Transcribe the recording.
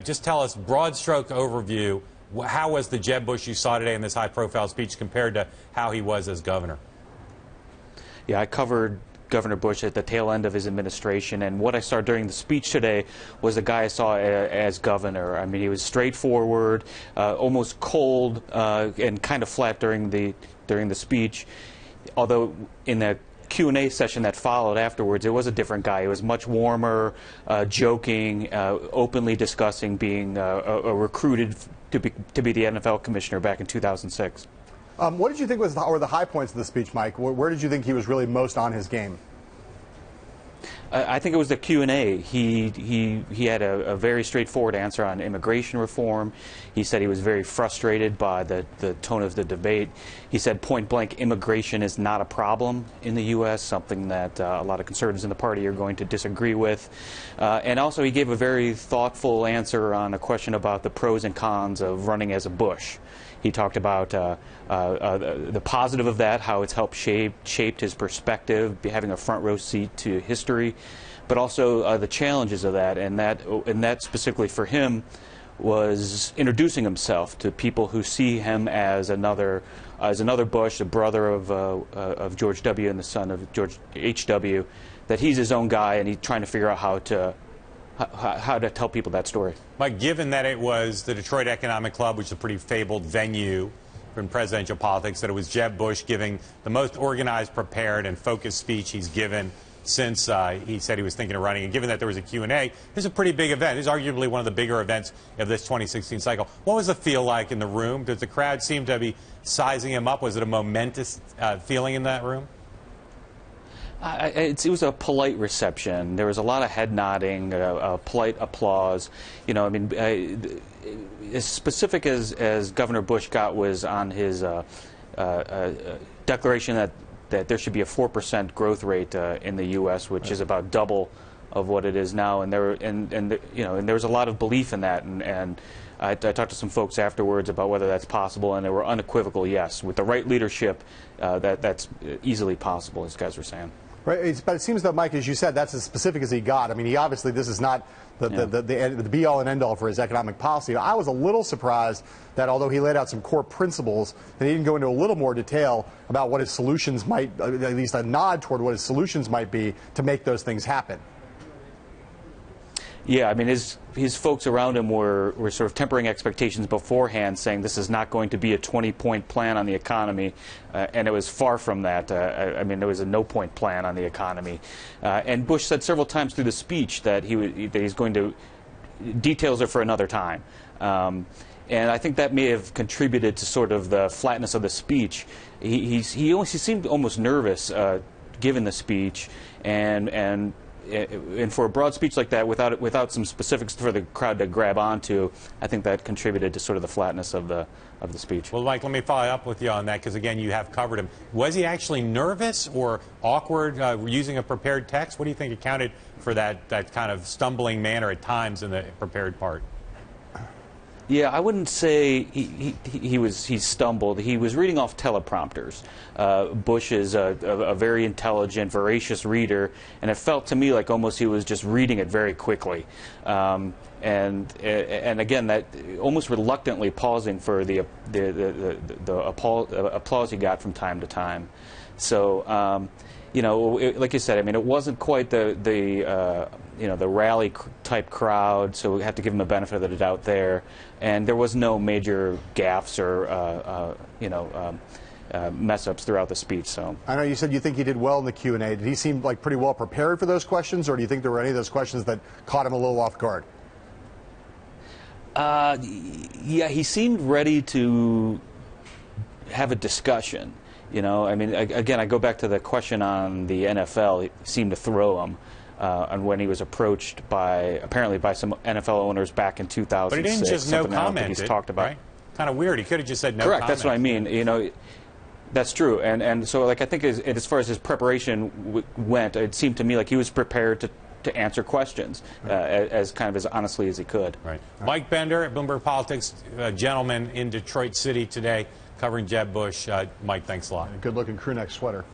Just tell us, broad stroke overview, how was the Jeb Bush you saw today in this high-profile speech compared to how he was as governor? Yeah, I covered Governor Bush at the tail end of his administration, and what I saw during the speech today was the guy I saw as governor. I mean, he was straightforward, almost cold, and kind of flat during the speech. Although in the Q&A session that followed afterwards, it was a different guy. He was much warmer, joking, openly discussing being recruited to be the NFL commissioner back in 2006. What did you think were the high points of the speech, Mike? Where did you think he was really most on his game? I think it was the Q&A. He had a very straightforward answer on immigration reform. He said he was very frustrated by the tone of the debate. He said point blank, immigration is not a problem in the U.S., something that a lot of conservatives in the party are going to disagree with. And also he gave a very thoughtful answer on a question about the pros and cons of running as a Bush. He talked about the positive of that, how it's helped shaped his perspective, having a front row seat to history, but also the challenges of that, and that specifically for him was introducing himself to people who see him as another Bush, the brother of George W. and the son of George H.W., that he's his own guy, and he's trying to figure out how to tell people that story. Mike, given that it was the Detroit Economic Club, which is a pretty fabled venue in presidential politics, that it was Jeb Bush giving the most organized, prepared, and focused speech he's given since he said he was thinking of running, and given that there was a Q&A, this is a pretty big event. This is arguably one of the bigger events of this 2016 cycle. What was the feel like in the room? Did the crowd seem to be sizing him up? Was it a momentous feeling in that room? It was a polite reception. There was a lot of head nodding, polite applause. You know, I mean, as specific as Governor Bush got was on his declaration that there should be a 4% growth rate in the U.S., which is about double of what it is now. And there was a lot of belief in that. And I talked to some folks afterwards about whether that's possible, and they were unequivocal yes. With the right leadership, that's easily possible, as guys were saying. Right, but it seems that, Mike, as you said, that's as specific as he got. I mean, obviously this is not the be-all and end-all for his economic policy. I was a little surprised that although he laid out some core principles, that he didn't go into a little more detail about what his solutions might, at least a nod toward what his solutions might be to make those things happen. Yeah, I mean, his folks around him were sort of tempering expectations beforehand, saying this is not going to be a 20-point plan on the economy, and it was far from that. I mean, there was a no-point plan on the economy. And Bush said several times through the speech that he's going to, details are for another time. And I think that may have contributed to sort of the flatness of the speech. He seemed almost nervous given the speech, and for a broad speech like that, without some specifics for the crowd to grab onto, I think that contributed to sort of the flatness of the speech. Well, Mike, let me follow up with you on that, because again, you have covered him. Was he actually nervous or awkward using a prepared text? What do you think accounted for that kind of stumbling manner at times in the prepared part? Yeah, I wouldn't say he stumbled. He was reading off teleprompters. Bush is a very intelligent, voracious reader, and it felt to me like almost he was just reading it very quickly. And again, that almost reluctantly pausing for the applause he got from time to time. So, you know, like you said, I mean, it wasn't quite the rally type crowd, so we have to give him the benefit of the doubt there. And there was no major gaffes or mess ups throughout the speech. So I know you said you think he did well in the Q&A. Did he seem like pretty well prepared for those questions, or do you think there were any of those questions that caught him a little off guard? Yeah, he seemed ready to have a discussion. You know, I mean, again, I go back to the question on the NFL. It seemed to throw him and when he was approached apparently by some NFL owners back in 2006. But he didn't just no comment. He's talked about. Right? Kind of weird. He could have just said no. Correct. That's what I mean. You know, that's true. And so, like, I think as far as his preparation went, it seemed to me like he was prepared to answer questions as kind of as honestly as he could. Right. Mike Bender at Bloomberg Politics, gentleman in Detroit City today, covering Jeb Bush. Mike, thanks a lot. Good-looking crew neck sweater.